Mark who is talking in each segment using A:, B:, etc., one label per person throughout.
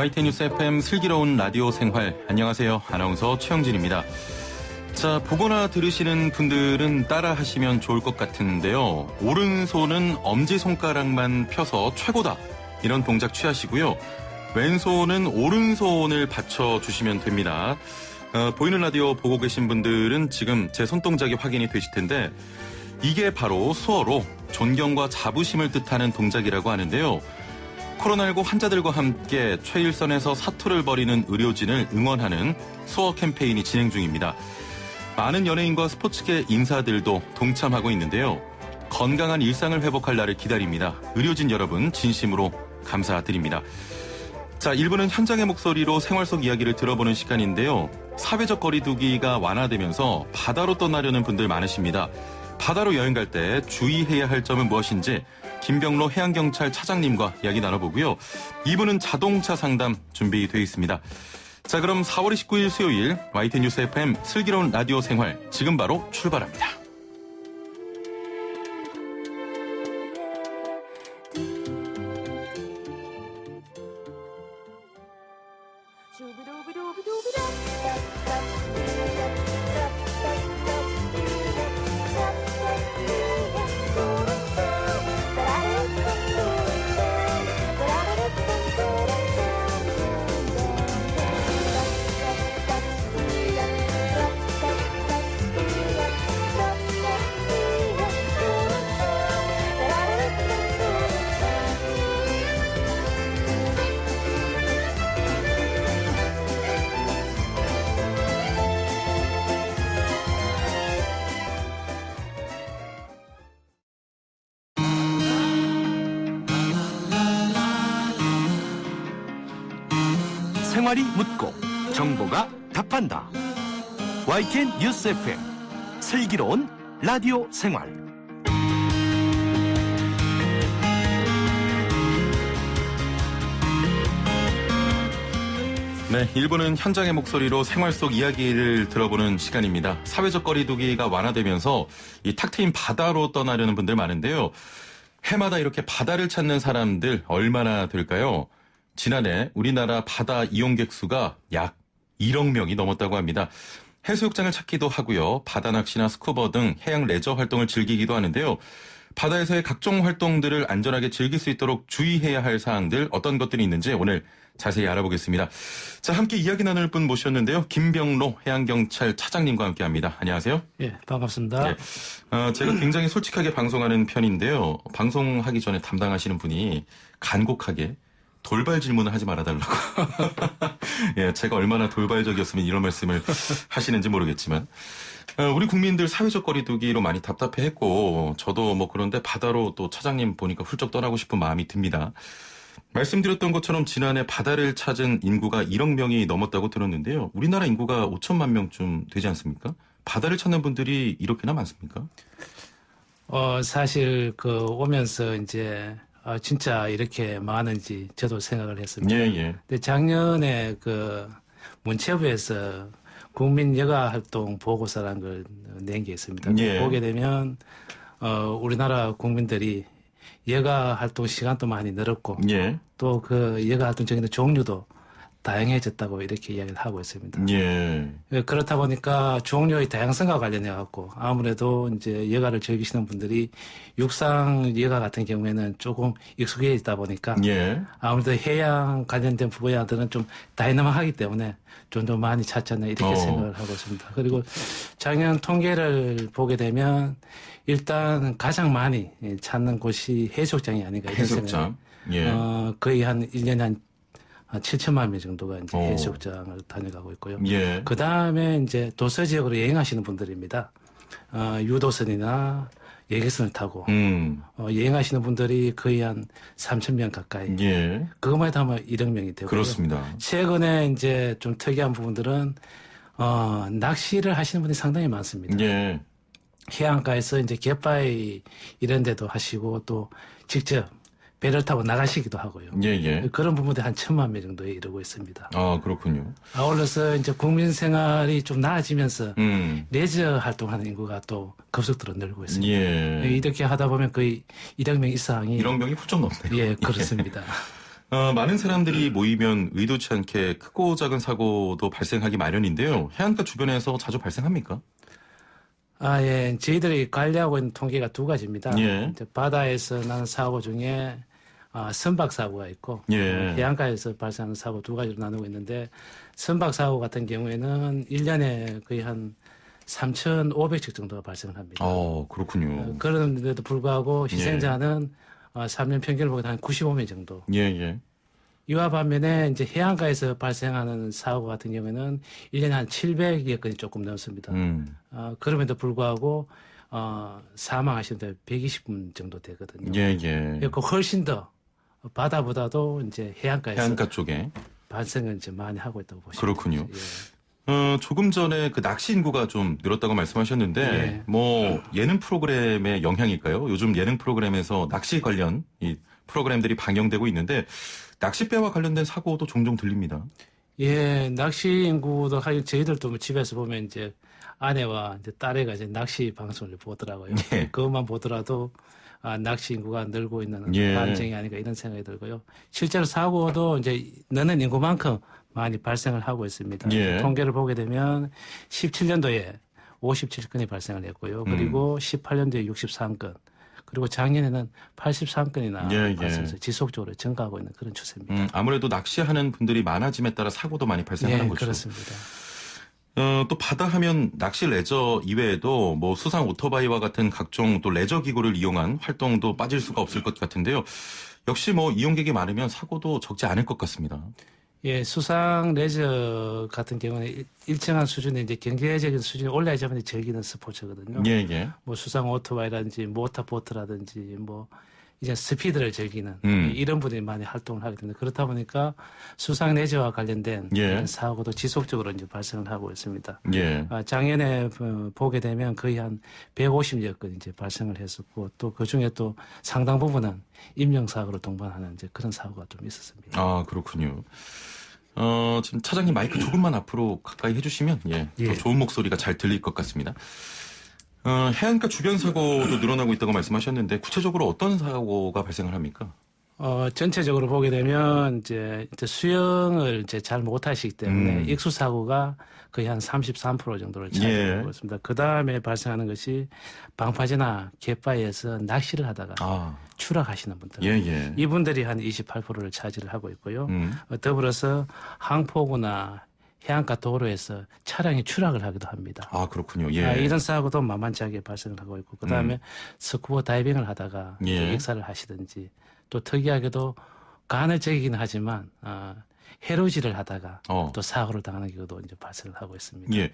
A: YTN 뉴스 FM 슬기로운 라디오 생활. 안녕하세요. 아나운서 최영진입니다. 자, 보거나 들으시는 분들은 따라 하시면 좋을 것 같은데요. 오른손은 엄지손가락만 펴서 최고다. 이런 동작 취하시고요. 왼손은 오른손을 받쳐주시면 됩니다. 보이는 라디오 보고 계신 분들은 지금 제 손동작이 확인이 되실 텐데 이게 바로 수어로 존경과 자부심을 뜻하는 동작이라고 하는데요. 코로나19 환자들과 함께 최일선에서 사투를 벌이는 의료진을 응원하는 수어 캠페인이 진행 중입니다. 많은 연예인과 스포츠계 인사들도 동참하고 있는데요. 건강한 일상을 회복할 날을 기다립니다. 의료진 여러분 진심으로 감사드립니다. 자, 1부는 현장의 목소리로 생활 속 이야기를 들어보는 시간인데요. 사회적 거리두기가 완화되면서 바다로 떠나려는 분들 많으십니다. 바다로 여행 갈 때 주의해야 할 점은 무엇인지 김병로 해양경찰 차장님과 이야기 나눠보고요. 2부는 자동차 상담 준비되어 있습니다. 자, 그럼 4월 29일 수요일 YTN 뉴스 FM 슬기로운 라디오 생활 지금 바로 출발합니다.
B: 생활이 묻고 정보가 답한다. YTN 뉴스 FM 슬기로운 라디오 생활.
A: 네, 1부는 현장의 목소리로 생활 속 이야기를 들어보는 시간입니다. 사회적 거리두기가 완화되면서 이 탁 트인 바다로 떠나려는 분들 많은데요. 해마다 이렇게 바다를 찾는 사람들 얼마나 될까요? 지난해 우리나라 바다 이용객 수가 약 1억 명이 넘었다고 합니다. 해수욕장을 찾기도 하고요. 바다 낚시나 스쿠버 등 해양 레저 활동을 즐기기도 하는데요. 바다에서의 각종 활동들을 안전하게 즐길 수 있도록 주의해야 할 사항들 어떤 것들이 있는지 오늘 자세히 알아보겠습니다. 자, 함께 이야기 나눌 분 모셨는데요. 김병로 해양경찰 차장님과 함께합니다. 안녕하세요.
C: 예, 반갑습니다.
A: 예, 제가 굉장히 솔직하게 방송하는 편인데요. 방송하기 전에 담당하시는 분이 간곡하게 돌발 질문을 하지 말아달라고. 예, 제가 얼마나 돌발적이었으면 이런 말씀을 하시는지 모르겠지만. 우리 국민들 사회적 거리두기로 많이 답답해했고, 저도 뭐 그런데 바다로 또 차장님 보니까 훌쩍 떠나고 싶은 마음이 듭니다. 말씀드렸던 것처럼 지난해 바다를 찾은 인구가 1억 명이 넘었다고 들었는데요. 우리나라 인구가 5천만 명쯤 되지 않습니까? 바다를 찾는 분들이 이렇게나 많습니까?
C: 사실 오면서 이제 진짜 이렇게 많은지 저도 생각을 했습니다.
A: 예, 예.
C: 근데 작년에 문체부에서 국민 여가 활동 보고서라는 걸 낸 게 있습니다.
A: 예.
C: 보게 되면 우리나라 국민들이 여가 활동 시간도 많이 늘었고
A: 예.
C: 또 여가 활동적인 종류도 다양해졌다고 이렇게 이야기를 하고 있습니다.
A: 예.
C: 그렇다 보니까 종류의 다양성과 관련해 갖고 아무래도 이제 여가를 즐기시는 분들이 육상 여가 같은 경우에는 조금 익숙해지다 보니까
A: 예.
C: 아무래도 해양 관련된 분야들은 좀 다이나믹하기 때문에 좀 더 많이 찾지 않나 이렇게 생각을 하고 있습니다. 그리고 작년 통계를 보게 되면 일단 가장 많이 찾는 곳이 해수욕장이 아닌가 이런
A: 해수욕장. 예.
C: 거의 한 1년에 한 7천만 명 정도가 이제 해수욕장을 다녀가고 있고요.
A: 예.
C: 그 다음에 이제 도서 지역으로 여행하시는 분들입니다. 유도선이나 예객선을 타고 여행하시는 분들이 거의 한 3천 명 가까이.
A: 예.
C: 그것만 해도 아마 1억 명이 되고요.
A: 그렇습니다.
C: 최근에 이제 좀 특이한 부분들은 낚시를 하시는 분이 상당히 많습니다.
A: 예.
C: 해안가에서 이제 갯바위 이런 데도 하시고 또 직접 배를 타고 나가시기도 하고요.
A: 예, 예.
C: 그런 부분들이 한 1,000만 명 정도에 이르고 있습니다.
A: 아, 그렇군요.
C: 아울러서 이제 국민 생활이 좀 나아지면서 레저 활동하는 인구가 또 급속도로 늘고 있습니다.
A: 예.
C: 이렇게 하다 보면 거의 1억 명 이상이
A: 1억 명이 훌쩍 넘네요.
C: 예, 그렇습니다.
A: 많은 사람들이 모이면 의도치 않게 크고 작은 사고도 발생하기 마련인데요. 해안가 주변에서 자주 발생합니까?
C: 예. 저희들이 관리하고 있는 통계가 두 가지입니다.
A: 예.
C: 이제 바다에서 나는 사고 중에 선박 사고가 있고
A: 예.
C: 해안가에서 발생하는 사고 두 가지로 나누고 있는데 선박 사고 같은 경우에는 1년에 거의 한 3,500씩 정도가 발생을 합니다.
A: 그렇군요.
C: 그런데도 불구하고 희생자는 3년 평균을 보면 한 95명 정도.
A: 예, 예.
C: 이와 반면에 이제 해안가에서 발생하는 사고 같은 경우에는 1년에 한 700여 건이 조금 넘습니다. 그럼에도 불구하고 사망하신 분들 120분 정도 되거든요.
A: 예, 예.
C: 그러니까 훨씬 더 바다보다도 이제 해안가에서
A: 해안가 쪽에.
C: 발생을 이제 많이 하고 있다고 보시면
A: 그렇군요.
C: 되죠.
A: 조금 전에 그 낚시 인구가 좀 늘었다고 말씀하셨는데,
C: 예.
A: 뭐, 예능 프로그램의 영향일까요? 요즘 예능 프로그램에서 낚시 관련 이 프로그램들이 방영되고 있는데, 낚싯배와 관련된 사고도 종종 들립니다.
C: 예, 낚시 인구도 저희들도 뭐 집에서 보면 이제 아내와 이제 딸애가 이제 낚시 방송을 보더라고요.
A: 예.
C: 그것만 보더라도 낚시 인구가 늘고 있는
A: 예.
C: 반증이 아닌가 이런 생각이 들고요. 실제로 사고도 이제 느는 인구만큼 많이 발생을 하고 있습니다.
A: 예.
C: 통계를 보게 되면 17년도에 57건이 발생을 했고요. 그리고 18년도에 63건, 그리고 작년에는 83건이나
A: 예, 예.
C: 발생해서 지속적으로 증가하고 있는 그런 추세입니다.
A: 아무래도 낚시하는 분들이 많아짐에 따라 사고도 많이 발생하는
C: 예,
A: 거죠.
C: 그렇습니다.
A: 또 바다 하면 낚시 레저 이외에도 뭐 수상 오토바이와 같은 각종 또 레저 기구를 이용한 활동도 빠질 수가 없을 것 같은데요. 역시 뭐 이용객이 많으면 사고도 적지 않을 것 같습니다.
C: 예, 수상 레저 같은 경우는 일정한 수준의 이제 경제적인 수준이 올라야지만 즐기는 스포츠거든요.
A: 예, 예.
C: 뭐 수상 오토바이라든지 모터보트라든지 뭐 이제 스피드를 즐기는 이런 분들이 많이 활동을 하게 됩니다. 그렇다 보니까 수상 레저와 관련된
A: 예.
C: 이런 사고도 지속적으로 이제 발생을 하고 있습니다.
A: 예.
C: 작년에 보게 되면 거의 한 150여 건 이제 발생을 했었고, 또 그 중에 또 상당 부분은 인명사고로 동반하는 이제 그런 사고가 좀 있었습니다.
A: 아, 그렇군요. 지금 차장님 마이크 조금만 앞으로 가까이 해주시면, 더
C: 예.
A: 좋은 목소리가 잘 들릴 것 같습니다. 해안가 주변 사고도 늘어나고 있다고 말씀하셨는데, 구체적으로 어떤 사고가 발생을 합니까?
C: 전체적으로 보게 되면 이제 수영을 이제 잘 못하시기 때문에 익수 사고가 거의 한 33% 정도를 차지하고 있습니다. 그 다음에 발생하는 것이 방파제나 갯바위에서 낚시를 하다가 추락하시는 분들.
A: 예, 예.
C: 이분들이 한 28%를 차지를 하고 있고요. 더불어서 항포구나 해안가 도로에서 차량이 추락을 하기도 합니다.
A: 아, 그렇군요. 예.
C: 이런 사고도 만만치 않게 발생을 하고 있고, 그 다음에 스쿠버 다이빙을 하다가
A: 예.
C: 익사를 하시든지, 또 특이하게도 간헐적이긴 하지만 해루질을 하다가 또 사고를 당하는 경우도 이제 발생을 하고 있습니다.
A: 예.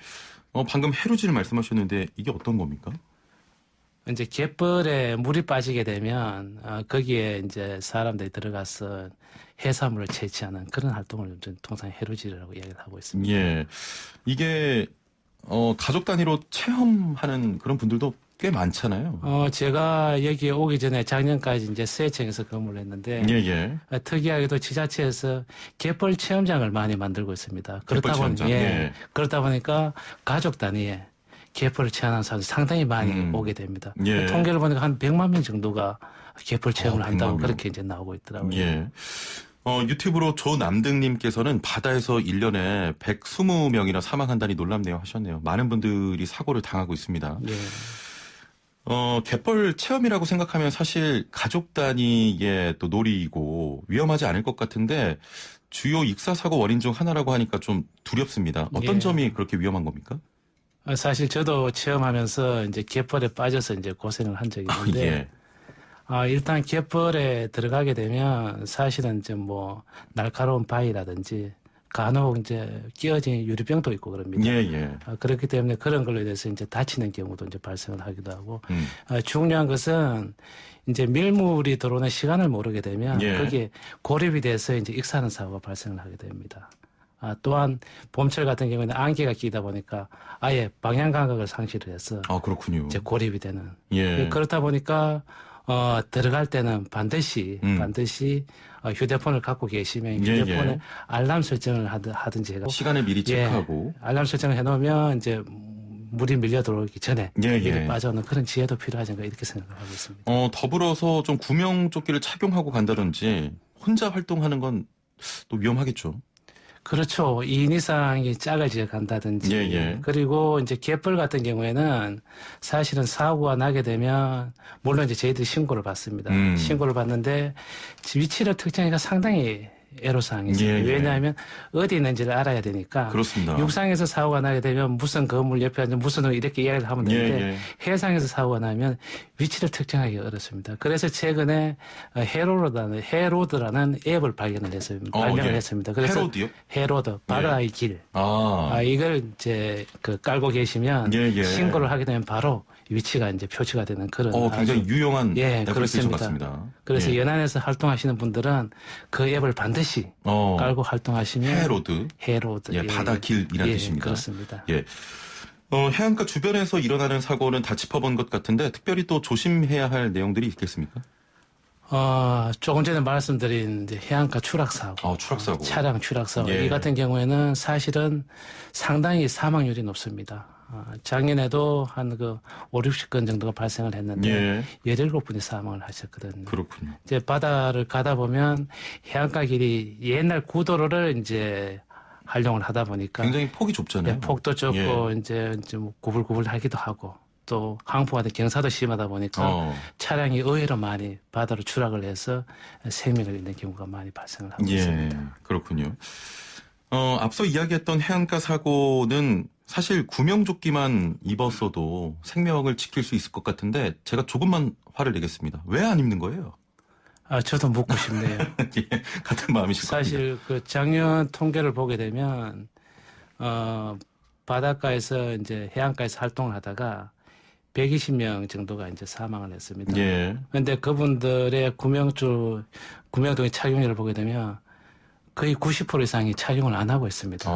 A: 방금 해루질 말씀하셨는데 이게 어떤 겁니까?
C: 이제 갯벌에 물이 빠지게 되면 거기에 이제 사람들이 들어가서 해산물을 채취하는 그런 활동을 좀 통상 해루질이라고 이야기를 하고 있습니다.
A: 예. 이게 가족 단위로 체험하는 그런 분들도 꽤 많잖아요.
C: 제가 여기에 오기 전에 작년까지 이제 세청에서 근무를 했는데,
A: 예.
C: 특이하게도 지자체에서 갯벌 체험장을 많이 만들고 있습니다.
A: 갯벌 체험장. 예.
C: 그렇다 보니까 가족 단위에 갯벌을 체험하는 사람들이 상당히 많이 오게 됩니다.
A: 예.
C: 통계를 보니까 한 100만 명 정도가 갯벌 체험을 한다고
A: 100만 명.
C: 그렇게 이제 나오고 있더라고요.
A: 예. 유튜브로 조남등님께서는 바다에서 1년에 120명이나 사망한다니 놀랍네요 하셨네요. 많은 분들이 사고를 당하고 있습니다.
C: 예.
A: 갯벌 체험이라고 생각하면 사실 가족 단위의 또 놀이이고 위험하지 않을 것 같은데 주요 익사 사고 원인 중 하나라고 하니까 좀 두렵습니다. 어떤
C: 예.
A: 점이 그렇게 위험한 겁니까?
C: 사실 저도 체험하면서 이제 갯벌에 빠져서 이제 고생을 한 적이 있는데,
A: 예.
C: 일단 갯벌에 들어가게 되면 사실은 이제 뭐 날카로운 바위라든지 간혹 이제 끼어진 유리병도 있고 그럽니다.
A: 예.
C: 그렇기 때문에 그런 걸로 인해서 이제 다치는 경우도 이제 발생을 하기도 하고, 중요한 것은 이제 밀물이 들어오는 시간을 모르게 되면
A: 예.
C: 거기에 고립이 돼서 이제 익사하는 사고가 발생을 하게 됩니다. 또한 봄철 같은 경우에는 안개가 끼다 보니까 아예 방향 감각을 상실을 해서
A: 그렇군요.
C: 이제 고립이 되는.
A: 예.
C: 그렇다 보니까 들어갈 때는 반드시 휴대폰을 갖고 계시면 휴대폰에 알람 설정을 하든지 해가
A: 시간을 미리 체크하고
C: 알람 설정을 해놓으면 이제 물이 밀려 들어오기 전에 미리 빠져오는 그런 지혜도 필요하지 않을까 이렇게 생각을 하고 있습니다.
A: 더불어서 좀 구명조끼를 착용하고 간다든지 혼자 활동하는 건 또 위험하겠죠.
C: 그렇죠. 2인 이상이 짝을 지어 간다든지.
A: 예.
C: 그리고 이제 갯벌 같은 경우에는 사실은 사고가 나게 되면 물론 이제 저희들이 신고를 받습니다. 신고를 받는데 위치를 특정하기가 상당히 애로사항이죠.
A: 예.
C: 왜냐하면 어디 있는지를 알아야 되니까.
A: 그렇습니다.
C: 육상에서 사고가 나게 되면 무슨 건물 옆에 앉아 무슨 이렇게 이야기를 하면 되는데 해상에서 사고가 나면 위치를 특정하기 어렵습니다. 그래서 최근에 해로드라는 앱을 발견을 했습니다. 그래서
A: 해로드요?
C: 해로드 바다의 길. 이걸 이제 깔고 계시면 신고를 하게 되면 바로 위치가 이제 표시가 되는 그런
A: 굉장히 유용한 애플리케이션
C: 그렇습니다.
A: 같습니다.
C: 그래서 연안에서 활동하시는 분들은 그 앱을 반드시 깔고 활동하시면 해로드.
A: 바다길이라는 뜻입니다.
C: 그렇습니다.
A: 해안가 주변에서 일어나는 사고는 다 짚어본 것 같은데 특별히 또 조심해야 할 내용들이 있겠습니까?
C: 조금 전에 말씀드린 이제 해안가 추락사고,
A: 추락사고,
C: 차량 추락사고 이 같은 경우에는 사실은 상당히 사망률이 높습니다. 작년에도 한 5, 60건 정도가 발생을 했는데 17분이 사망을 하셨거든요.
A: 그렇군요.
C: 이제 바다를 가다 보면 해안가 길이 옛날 구도로를 이제 활용을 하다 보니까
A: 굉장히 폭이 좁잖아요.
C: 폭도 좁고 이제 뭐 구불구불하기도 하고 또 항포가 경사도 심하다 보니까 차량이 의외로 많이 바다로 추락을 해서 생명을 잃는 경우가 많이 발생을 하고 있습니다.
A: 그렇군요. 앞서 이야기했던 해안가 사고는 사실 구명조끼만 입었어도 생명을 지킬 수 있을 것 같은데 제가 조금만 화를 내겠습니다. 왜 안 입는 거예요?
C: 저도 묻고 싶네요.
A: 같은 마음이실 겁니다.
C: 사실 작년 통계를 보게 되면 바닷가에서 이제 해안가에서 활동을 하다가 120명 정도가 이제 사망을 했습니다. 그런데 그분들의 구명동의 착용률을 보게 되면 거의 90% 이상이 착용을 안 하고 있습니다.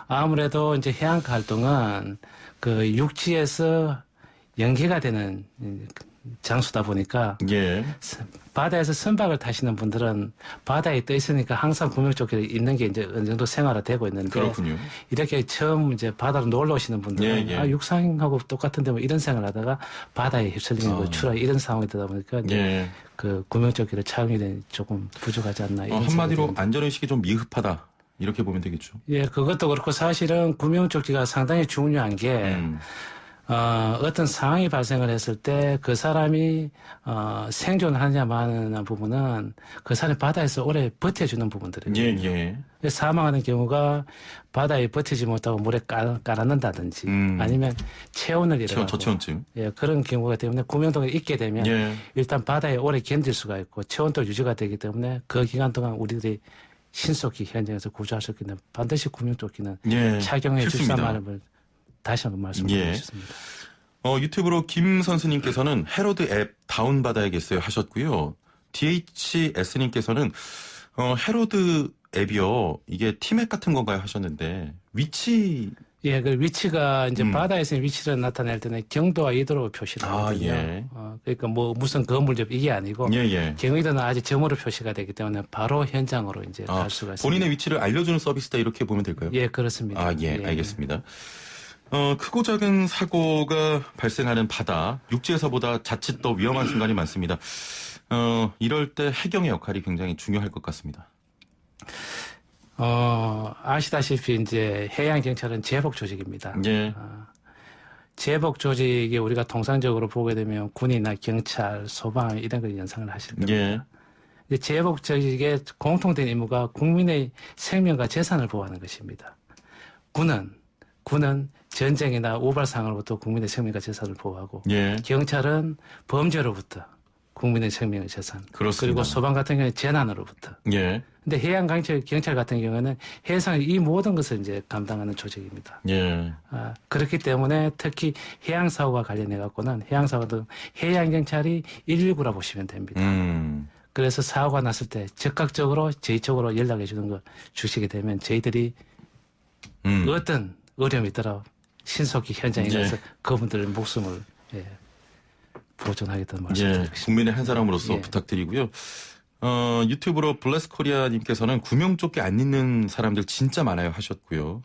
C: 아무래도 이제 해안가 활동은 육지에서 연계가 되는 장소다 보니까 바다에서 선박을 타시는 분들은 바다에 떠 있으니까 항상 구명조끼를 입는 게 이제 어느 정도 생활화되고 있는데
A: 그렇군요.
C: 이렇게 처음 이제 바다로 놀러 오시는 분들은 육상하고 똑같은데 뭐 이런 생각을 하다가 바다에 휩쓸리는 추락 이런 상황이 되다 보니까 이제 구명조끼를 착용이 조금 부족하지 않나 이런
A: 한마디로 안전의식이 좀 미흡하다 이렇게 보면 되겠죠.
C: 그것도 그렇고 사실은 구명조끼가 상당히 중요한 게 어떤 상황이 발생을 했을 때 그 사람이 생존하느냐 마느냐 부분은 그 사람이 바다에서 오래 버텨주는 부분들이에요. 사망하는 경우가 바다에 버티지 못하고 물에 깔아넣는다든지 아니면 체온을 잃어가고
A: 저체온증
C: 그런 경우가 때문에 구명동에 있게 되면 일단 바다에 오래 견딜 수가 있고 체온도 유지가 되기 때문에 그 기간 동안 우리들이 신속히 현장에서 구조할 수 있는 반드시 구명조끼는 착용해 주시라는 다시 한번 말씀드리고 싶습니다.
A: 유튜브로 김 선수님께서는 해로드 앱 다운받아야겠어요 하셨고요. DHS님께서는 해로드 앱이요. 이게 티맵 같은 건가요 하셨는데 위치
C: 그 위치가 이제 바다에서 위치를 나타낼 때는 경도와 이도로 표시를 하거든요. 그러니까 뭐 무슨 건물 옆 이게 아니고 경의도는 아직 점으로 표시가 되기 때문에 바로 현장으로 이제 갈 수가 있습니다.
A: 본인의 위치를 알려주는 서비스다 이렇게 보면 될까요?
C: 그렇습니다.
A: 알겠습니다. 크고 작은 사고가 발생하는 바다, 육지에서보다 자칫 더 위험한 순간이 많습니다. 이럴 때 해경의 역할이 굉장히 중요할 것 같습니다.
C: 아시다시피 이제 해양경찰은 제복 조직입니다. 제복 조직이 우리가 통상적으로 보게 되면 군이나 경찰, 소방 이런 걸 연상을 하실 겁니다. 제복 조직의 공통된 임무가 국민의 생명과 재산을 보호하는 것입니다. 군은 전쟁이나 우발 상황으로부터 국민의 생명과 재산을 보호하고 경찰은 범죄로부터 국민의 생명과 재산 그리고 소방 같은 경우는 재난으로부터 근데 해양경찰 같은 경우는 해상의 이 모든 것을 이제 감당하는 조직입니다. 그렇기 때문에 특히 해양사고와 관련해 갖고는 해양사고는 해양경찰이 119라 보시면 됩니다. 그래서 사고가 났을 때 즉각적으로 저희 쪽으로 연락해 주는 걸 주시게 되면 저희들이 어떤 어려움이 있더라도 신속히 현장에 가서 그분들의 목숨을 보존하겠다는 말씀드리겠습니다.
A: 국민의 한 사람으로서 부탁드리고요. 유튜브로 블레스코리아님께서는 구명조끼 안 입는 사람들 진짜 많아요 하셨고요.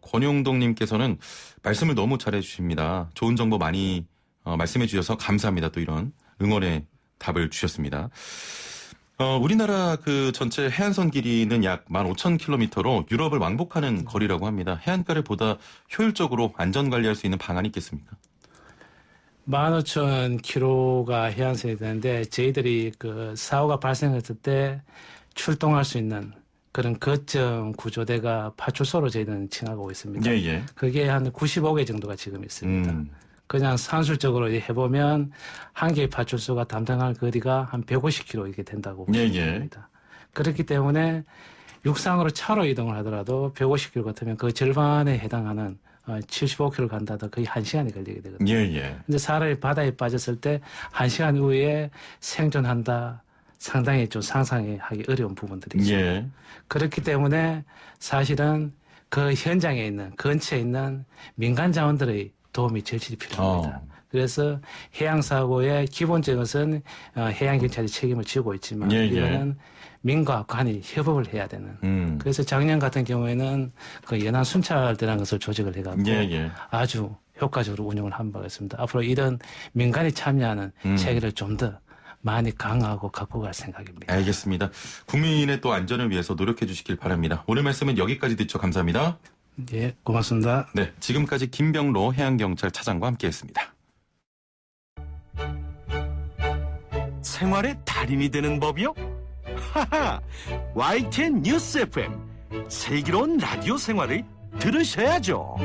A: 권용동님께서는 말씀을 너무 잘해 주십니다. 좋은 정보 많이 말씀해 주셔서 감사합니다. 또 이런 응원의 답을 주셨습니다. 우리나라 그 전체 해안선 길이는 약 15,000km로 유럽을 왕복하는 거리라고 합니다. 해안가를 보다 효율적으로 안전 관리할 수 있는 방안이 있겠습니까?
C: 15,000km가 해안선이 되는데 저희들이 그 사고가 발생했을 때 출동할 수 있는 그런 거점 구조대가 파출소로 저희는 칭하고 있습니다.
A: 예, 예.
C: 그게 한 95개 정도가 지금 있습니다. 그냥 산술적으로 해보면 한 개의 파출소가 담당할 거리가 한 150km 이렇게 된다고 보시면 됩니다. 그렇기 때문에 육상으로 차로 이동을 하더라도 150km 같으면 그 절반에 해당하는 75km 간다도 거의 1시간이 걸리게 되거든요.
A: 예.
C: 근데 사람이 바다에 빠졌을 때 1시간 후에 생존한다. 상당히 좀 상상하기 어려운 부분들이죠.
A: 예.
C: 그렇기 때문에 사실은 그 현장에 있는 근처에 있는 민간 자원들의 도움이 절실히 필요합니다. 그래서 해양사고의 기본적인 것은 해양경찰이 책임을 지고 있지만 이거는 민과 관이 협업을 해야 되는. 그래서 작년 같은 경우에는 그 연안 순찰대라는 것을 조직을 해갖고 아주 효과적으로 운영을 한 바가 있습니다. 앞으로 이런 민간이 참여하는 체계를 좀 더 많이 강화하고 갖고 갈 생각입니다.
A: 알겠습니다. 국민의 또 안전을 위해서 노력해 주시길 바랍니다. 오늘 말씀은 여기까지 듣죠. 감사합니다.
C: 예, 고맙습니다.
A: 네, 지금까지 김병로 해양경찰 차장과 함께했습니다.
B: 생활의 달인이 되는 법이요? 하하! YTN 뉴스 FM 슬기로운 라디오 생활을 들으셔야죠.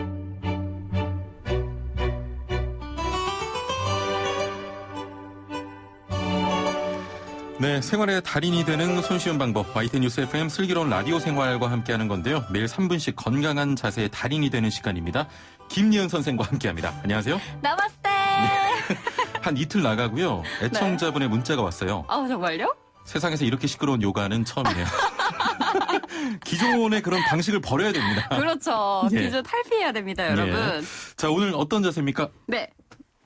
A: 네, 생활의 달인이 되는 손쉬운 방법 YTN 뉴스 FM 슬기로운 라디오 생활과 함께하는 건데요. 매일 3분씩 건강한 자세의 달인이 되는 시간입니다. 김예은 선생과 함께합니다. 안녕하세요.
D: 나마스테.
A: 한 이틀 나가고요. 애청자분의 문자가 왔어요.
D: 아, 정말요?
A: 세상에서 이렇게 시끄러운 요가는 처음이네요. 기존의 그런 방식을 버려야 됩니다.
D: 그렇죠. 기존 탈피해야 됩니다, 여러분.
A: 자, 오늘 어떤 자세입니까?
D: 네.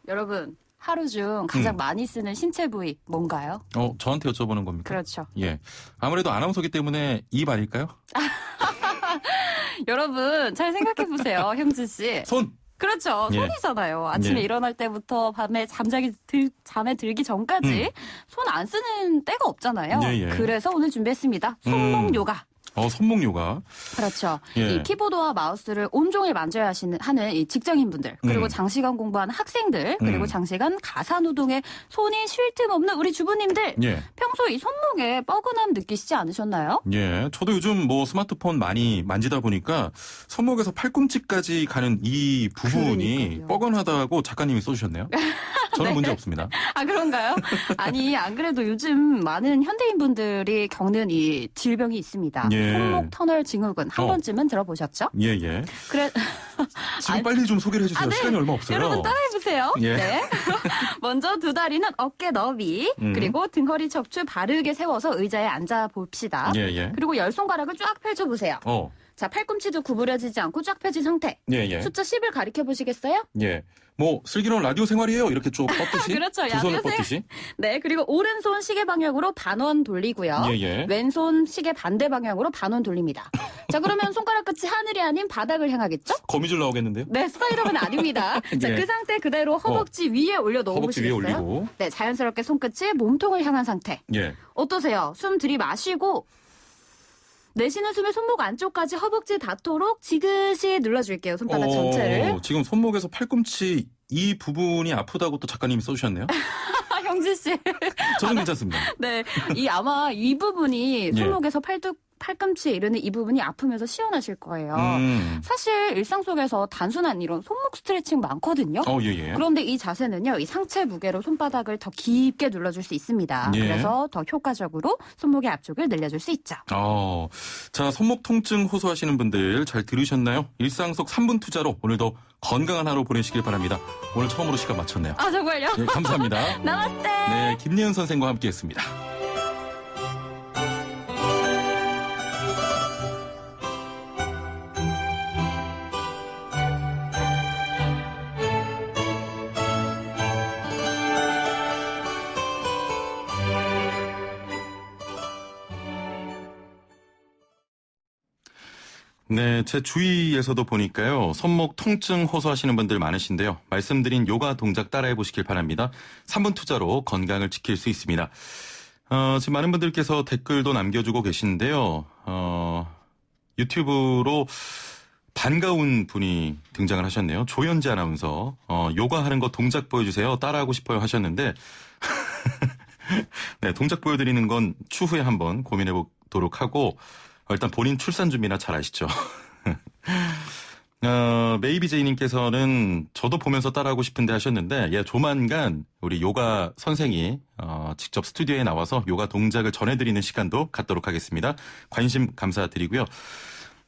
D: 여러분, 하루 중 가장 많이 쓰는 신체 부위 뭔가요?
A: 저한테 여쭤보는 겁니까?
D: 그렇죠.
A: 예. 아무래도 아나운서기 때문에 입 아닐까요?
D: 여러분, 잘 생각해 보세요, 형진 씨.
A: 손!
D: 그렇죠. 손이잖아요. 아침에 일어날 때부터 밤에 잠에 들기 전까지 손 안 쓰는 때가 없잖아요. 그래서 오늘 준비했습니다. 손목 요가.
A: 손목 요가.
D: 그렇죠. 이 키보드와 마우스를 온종일 만져야 하는 이 직장인분들, 그리고 장시간 공부하는 학생들, 그리고 장시간 가사노동에 손이 쉴 틈 없는 우리 주부님들. 평소 이 손목에 뻐근함 느끼시지 않으셨나요?
A: 예. 저도 요즘 스마트폰 많이 만지다 보니까 손목에서 팔꿈치까지 가는 이 부분이 뻐근하다고 작가님이 써주셨네요. 저는 문제 없습니다.
D: 아, 그런가요? 아니, 안 그래도 요즘 많은 현대인분들이 겪는 이 질병이 있습니다. 손목 터널 증후군 한 번쯤은 들어보셨죠?
A: 예.
D: 그래.
A: 지금 빨리 좀 소개를 해주세요. 시간이 얼마 없어요.
D: 여러분 따라해보세요. 네. 먼저 두 다리는 어깨 너비, 그리고 등허리 척추 바르게 세워서 의자에 앉아 봅시다. 그리고 열 손가락을 쫙 펼쳐보세요. 자, 팔꿈치도 구부려지지 않고 쫙 펴진 상태. 숫자 10을 가리켜 보시겠어요?
A: 슬기로운 라디오 생활이에요. 이렇게 쭉 뻗듯이.
D: 그렇죠.
A: 두 손을 뻗듯이.
D: 네, 그리고 오른손 시계 방향으로 반원 돌리고요. 왼손 시계 반대 방향으로 반원 돌립니다. 자, 그러면 손가락 끝이 하늘이 아닌 바닥을 향하겠죠?
A: 거미줄 나오겠는데요?
D: 네, 스파이더맨 아닙니다. 자, 그 상태 그대로 허벅지 위에 올려 넣어보시겠어요?
A: 허벅지 위에 올리고.
D: 네, 자연스럽게 손끝이 몸통을 향한 상태. 어떠세요? 숨 들이마시고 내쉬는 숨에 손목 안쪽까지 허벅지 닿도록 지그시 눌러줄게요. 손바닥 전체를.
A: 지금 손목에서 팔꿈치 이 부분이 아프다고 또 작가님이 써주셨네요.
D: 형진 씨.
A: 저는 괜찮습니다.
D: 네, 아마 이 부분이 손목에서 팔꿈치에 이르는 이 부분이 아프면서 시원하실 거예요. 사실 일상 속에서 단순한 이런 손목 스트레칭 많거든요. 그런데 이 자세는요, 이 상체 무게로 손바닥을 더 깊게 눌러줄 수 있습니다. 그래서 더 효과적으로 손목의 앞쪽을 늘려줄 수 있죠.
A: 자, 손목 통증 호소하시는 분들 잘 들으셨나요? 일상 속 3분 투자로 오늘도 건강한 하루 보내시길 바랍니다. 오늘 처음으로 시간 맞췄네요.
D: 아, 정말요?
A: 감사합니다.
D: 나마스테.
A: 네, 김예은 선생과 함께했습니다. 네, 제 주위에서도 보니까요, 손목 통증 호소하시는 분들 많으신데요. 말씀드린 요가 동작 따라해 보시길 바랍니다. 3분 투자로 건강을 지킬 수 있습니다. 지금 많은 분들께서 댓글도 남겨주고 계신데요. 유튜브로 반가운 분이 등장을 하셨네요. 조현지 아나운서. 요가하는 거 동작 보여주세요. 따라하고 싶어요 하셨는데 네, 동작 보여드리는 건 추후에 한번 고민해 보도록 하고 일단 본인 출산 준비나 잘 아시죠? 메이비제이님께서는 저도 보면서 따라하고 싶은데 하셨는데 조만간 우리 요가 선생이 직접 스튜디오에 나와서 요가 동작을 전해드리는 시간도 갖도록 하겠습니다. 관심 감사드리고요.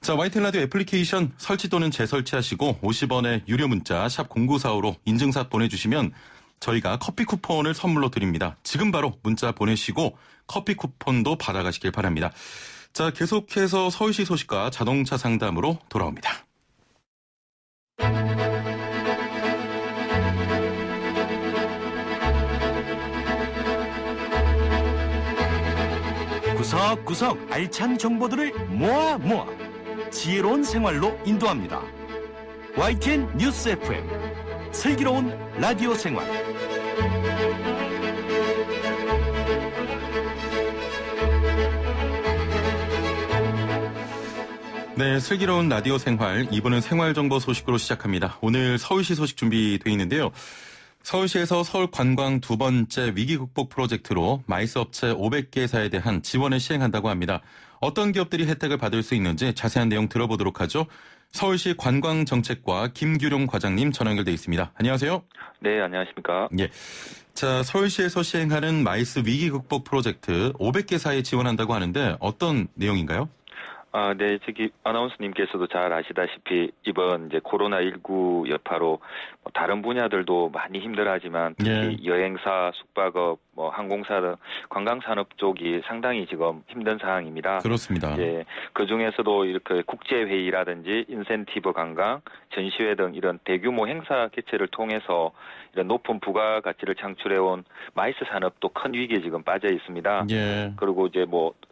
A: 자, YTN 라디오 애플리케이션 설치 또는 재설치하시고 50원의 유료 문자 샵 0945로 인증사 보내주시면 저희가 커피 쿠폰을 선물로 드립니다. 지금 바로 문자 보내시고 커피 쿠폰도 받아가시길 바랍니다. 자, 계속해서 서울시 소식과 자동차 상담으로 돌아옵니다.
B: 구석구석 알찬 정보들을 모아 지혜로운 생활로 인도합니다. YTN 뉴스 FM 슬기로운 라디오 생활.
A: 네, 슬기로운 라디오 생활 2부는 생활정보 소식으로 시작합니다. 오늘 서울시 소식 준비되어 있는데요. 서울시에서 서울 관광 두 번째 위기 극복 프로젝트로 마이스 업체 500개사에 대한 지원을 시행한다고 합니다. 어떤 기업들이 혜택을 받을 수 있는지 자세한 내용 들어보도록 하죠. 서울시 관광정책과 김규룡 과장님 전화 연결돼 있습니다. 안녕하세요.
E: 네, 안녕하십니까.
A: 예. 자, 서울시에서 시행하는 마이스 위기 극복 프로젝트 500개사에 지원한다고 하는데 어떤 내용인가요?
E: 네, 아나운서님께서도 잘 아시다시피 이번 이제 코로나19 여파로 다른 분야들도 많이 힘들어하지만 특히 여행사, 숙박업, 항공사 등 관광산업 쪽이 상당히 지금 힘든 상황입니다.
A: 그렇습니다.
E: 예, 그 중에서도 이렇게 국제회의라든지 인센티브 관광, 전시회 등 이런 대규모 행사 개최를 통해서 이런 높은 부가가치를 창출해온 마이스 산업도 큰 위기에 지금 빠져 있습니다.
A: 예.
E: 그리고 이제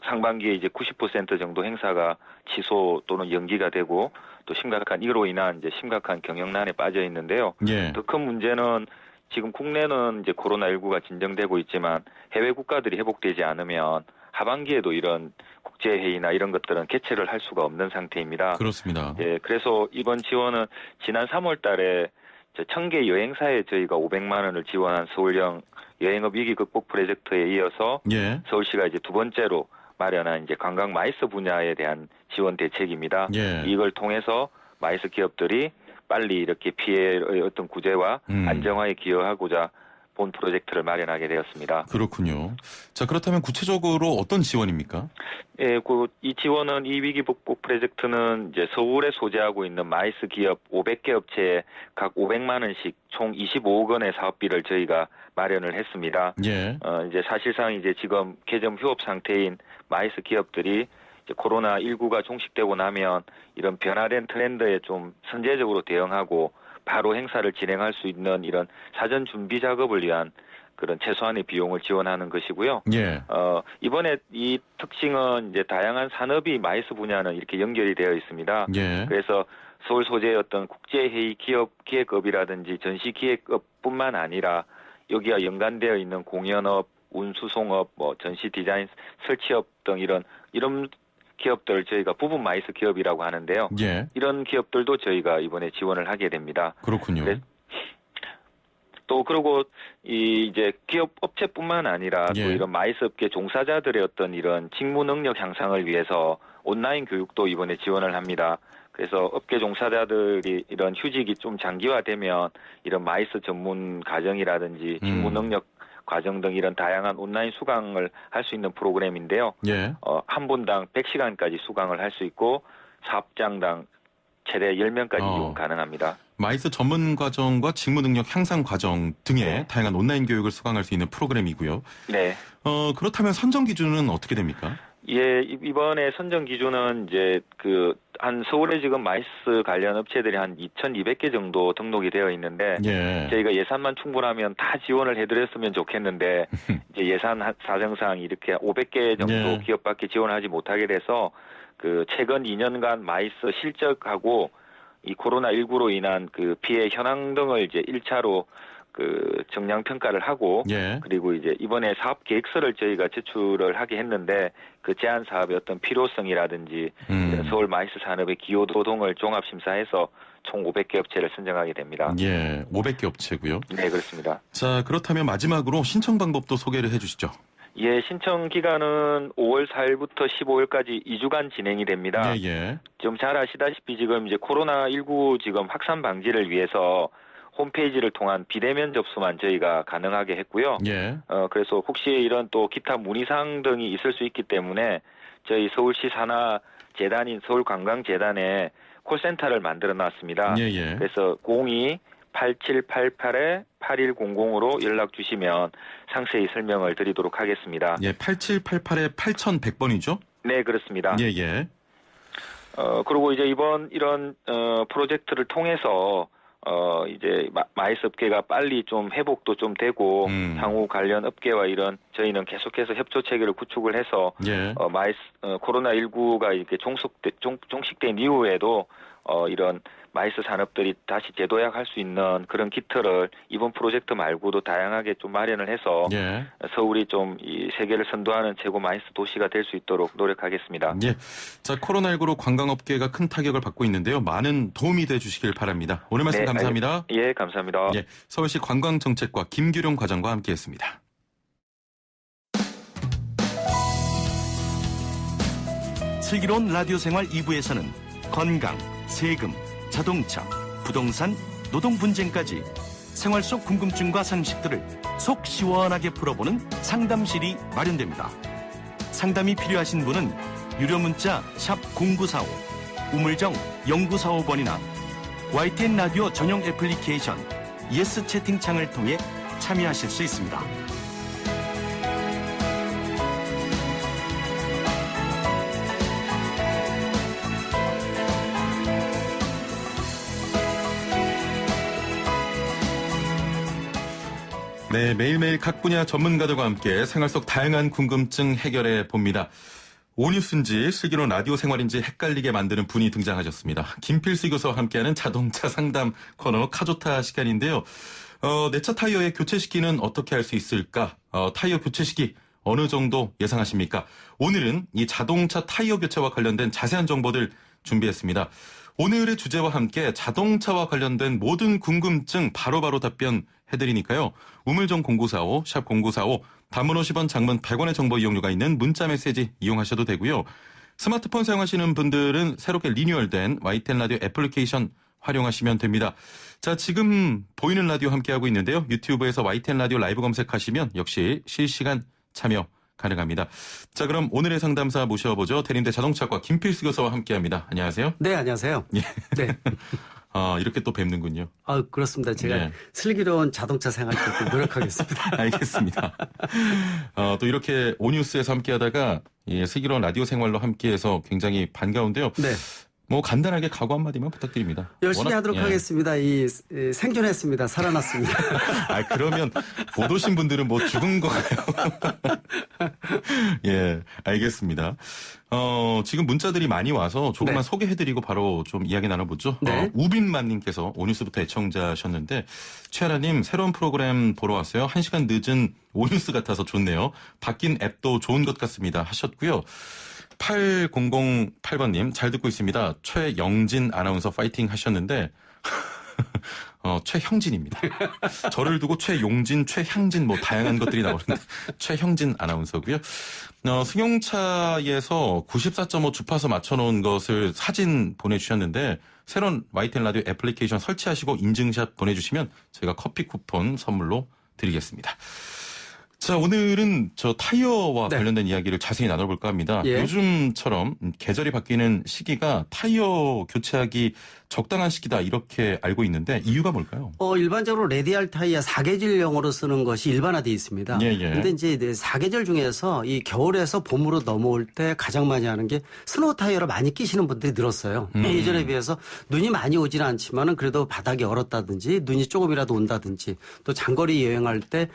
E: 상반기에 이제 90% 정도 행사가 취소 또는 연기가 되고 또 이로 인한 이제 심각한 경영난에 빠져 있는데요.
A: 예.
E: 더 큰 문제는 지금 국내는 이제 코로나19가 진정되고 있지만 해외 국가들이 회복되지 않으면 하반기에도 이런 국제회의나 이런 것들은 개최를 할 수가 없는 상태입니다.
A: 그렇습니다.
E: 예, 그래서 이번 지원은 지난 3월 달에 1000개 여행사에 저희가 500만 원을 지원한 서울형 여행업 위기 극복 프로젝트에 이어서 서울시가 이제 두 번째로 마련한 이제 관광 마이스 분야에 대한 지원 대책입니다. 이걸 통해서 마이스 기업들이 빨리 이렇게 피해의 어떤 구제와 안정화에 기여하고자 본 프로젝트를 마련하게 되었습니다.
A: 그렇군요. 자, 그렇다면 구체적으로 어떤 지원입니까?
E: 예, 이 지원은 이 위기 극복 프로젝트는 이제 서울에 소재하고 있는 마이스 기업 500개 업체에 각 500만 원씩 총 25억 원의 사업비를 저희가 마련을 했습니다. 이제 사실상 이제 지금 개점 휴업 상태인 마이스 기업들이 이제 코로나19가 종식되고 나면 이런 변화된 트렌드에 좀 선제적으로 대응하고 바로 행사를 진행할 수 있는 이런 사전 준비 작업을 위한 그런 최소한의 비용을 지원하는 것이고요. 이번에 이 특징은 이제 다양한 산업이 마이스 분야는 이렇게 연결이 되어 있습니다. 그래서 서울 소재의 어떤 국제회의 기획업이라든지 전시기획업뿐만 아니라 여기와 연관되어 있는 공연업, 운수송업, 전시 디자인, 설치업 등 이런 기업들 저희가 부분 마이스 기업이라고 하는데요. 이런 기업들도 저희가 이번에 지원을 하게 됩니다.
A: 그렇군요.
E: 또 그리고 이제 기업 업체뿐만 아니라 또 이런 마이스 업계 종사자들의 어떤 이런 직무 능력 향상을 위해서 온라인 교육도 이번에 지원을 합니다. 그래서 업계 종사자들이 이런 휴직이 좀 장기화되면 이런 마이스 전문 과정이라든지 직무 능력 과정 등 이런 다양한 온라인 수강을 할 수 있는 프로그램인데요. 한 분당 100시간까지 수강을 할 수 있고 사업장당 최대 10명까지 이용 가능합니다.
A: 마이스 전문 과정과 직무 능력 향상 과정 등의 다양한 온라인 교육을 수강할 수 있는 프로그램이고요. 그렇다면 선정 기준은 어떻게 됩니까?
E: 예, 이번에 선정 기준은 이제 한 서울에 지금 마이스 관련 업체들이 한 2,200개 정도 등록이 되어 있는데 저희가 예산만 충분하면 다 지원을 해드렸으면 좋겠는데 이제 예산 사정상 이렇게 500개 정도 기업밖에 지원하지 못하게 돼서 최근 2년간 마이스 실적하고 이 코로나19로 인한 피해 현황 등을 이제 1차로 그 정량 평가를 하고
A: 예.
E: 그리고 이제 이번에 사업 계획서를 저희가 제출을 하게 했는데 그 제안 사업의 어떤 필요성이라든지 서울 마이스 산업의 기여 도동을 종합 심사해서 총 500개 업체를 선정하게 됩니다.
A: 예, 500개 업체고요.
E: 네, 그렇습니다.
A: 자, 그렇다면 마지막으로 신청 방법도 소개를 해주시죠.
E: 예, 신청 기간은 5월 4일부터 15일까지 2주간 진행이 됩니다.
A: 예, 예.
E: 좀 잘 아시다시피 지금 이제 코로나19 지금 확산 방지를 위해서 홈페이지를 통한 비대면 접수만 저희가 가능하게 했고요.
A: 예.
E: 그래서 혹시 이런 또 기타 문의사항 등이 있을 수 있기 때문에 저희 서울시 산하 재단인 서울관광재단에 콜센터를 만들어 놨습니다.
A: 예, 예.
E: 그래서 02-8788-8100으로 연락 주시면 상세히 설명을 드리도록 하겠습니다.
A: 예, 8788에 8100번이죠?
E: 네, 그렇습니다.
A: 예, 예.
E: 그리고 이제 이번 이런 프로젝트를 통해서 이제 마이스 업계가 빨리 좀 회복도 좀 되고 향후 관련 업계와 이런 저희는 계속해서 협조 체계를 구축을 해서
A: 예.
E: 마이스 코로나19가 이렇게 종식된 이후에도 이런 마이스 산업들이 다시 재도약할 수 있는 그런 기틀을 이번 프로젝트 말고도 다양하게 좀 마련을 해서
A: 예.
E: 서울이 좀 이 세계를 선도하는 최고 마이스 도시가 될 수 있도록 노력하겠습니다.
A: 예. 자, 코로나19로 관광업계가 큰 타격을 받고 있는데요. 많은 도움이 돼 주시길 바랍니다. 오늘 말씀
E: 네,
A: 감사합니다.
E: 예, 감사합니다.
A: 예. 서울시 관광정책과 김규룡 과장과 함께했습니다.
B: 슬기로운 라디오 생활 2부에서는 건강, 세금, 자동차, 부동산, 노동 분쟁까지 생활 속 궁금증과 상식들을 속 시원하게 풀어보는 상담실이 마련됩니다. 상담이 필요하신 분은 유료 문자 샵 0945, 우물정 0945번이나 YTN 라디오 전용 애플리케이션 예스 채팅창을 통해 참여하실 수 있습니다.
A: 네, 매일매일 각 분야 전문가들과 함께 생활 속 다양한 궁금증 해결해 봅니다. 오뉴스인지 슬기로운 라디오 생활인지 헷갈리게 만드는 분이 등장하셨습니다. 김필수 교수와 함께하는 자동차 상담 코너 카조타 시간인데요. 내 차 타이어의 교체 시기는 어떻게 할 수 있을까? 타이어 교체 시기 어느 정도 예상하십니까? 오늘은 이 자동차 타이어 교체와 관련된 자세한 정보들 준비했습니다. 오늘의 주제와 함께 자동차와 관련된 모든 궁금증 바로바로 답변해드리니까요. 우물정 0945, 샵 0945, 단문 50원, 장문 100원의 정보 이용료가 있는 문자 메시지 이용하셔도 되고요. 스마트폰 사용하시는 분들은 새롭게 리뉴얼된 YTN 라디오 애플리케이션 활용하시면 됩니다. 자, 지금 보이는 라디오 함께하고 있는데요. 유튜브에서 YTN 라디오 라이브 검색하시면 역시 실시간 참여 가능합니다. 자, 그럼 오늘의 상담사 모셔보죠. 대림대 자동차과 김필수 교수와 함께합니다. 안녕하세요.
F: 네, 안녕하세요.
A: 예.
F: 네.
A: 이렇게 또 뵙는군요.
F: 그렇습니다. 제가
A: 네.
F: 슬기로운 자동차 생활 좀 노력하겠습니다.
A: 알겠습니다. 또 이렇게 오뉴스에서 함께하다가 슬기로운 라디오 생활로 함께해서 굉장히 반가운데요.
F: 네.
A: 뭐 간단하게 각오 한마디만 부탁드립니다.
F: 열심히 하도록 하겠습니다. 생존했습니다. 살아났습니다.
A: 그러면 못 오신 분들은 뭐 죽은 거예요. 예, 알겠습니다. 지금 문자들이 많이 와서 조금만
F: 네.
A: 소개해드리고 바로 좀 이야기 나눠보죠.
F: 네.
A: 우빈만님께서 오뉴스부터 애청자셨는데 최하라님 새로운 프로그램 보러 왔어요. 1시간 늦은 오뉴스 같아서 좋네요. 바뀐 앱도 좋은 것 같습니다 하셨고요. 8008번님 잘 듣고 있습니다. 최영진 아나운서 파이팅 하셨는데 최형진입니다. 저를 두고 최용진, 최향진 뭐 다양한 것들이 나오는데 최형진 아나운서고요. 승용차에서 94.5 주파수 맞춰놓은 것을 사진 보내주셨는데 새로운 YTN 라디오 애플리케이션 설치하시고 인증샷 보내주시면 저희가 커피 쿠폰 선물로 드리겠습니다. 자, 오늘은 저 타이어와
F: 네.
A: 관련된 이야기를 자세히 나눠볼까 합니다.
F: 예.
A: 요즘처럼 계절이 바뀌는 시기가 타이어 교체하기 적당한 시기다 이렇게 알고 있는데 이유가 뭘까요?
F: 일반적으로 레디알 타이어 사계절용으로 쓰는 것이 일반화되어 있습니다.
A: 예.
F: 근데 이제 사계절 중에서 이 겨울에서 봄으로 넘어올 때 가장 많이 하는 게 스노우 타이어를 많이 끼시는 분들이 늘었어요. 예전에 비해서 눈이 많이 오지는 않지만은 그래도 바닥이 얼었다든지 눈이 조금이라도 온다든지 또 장거리 여행할 때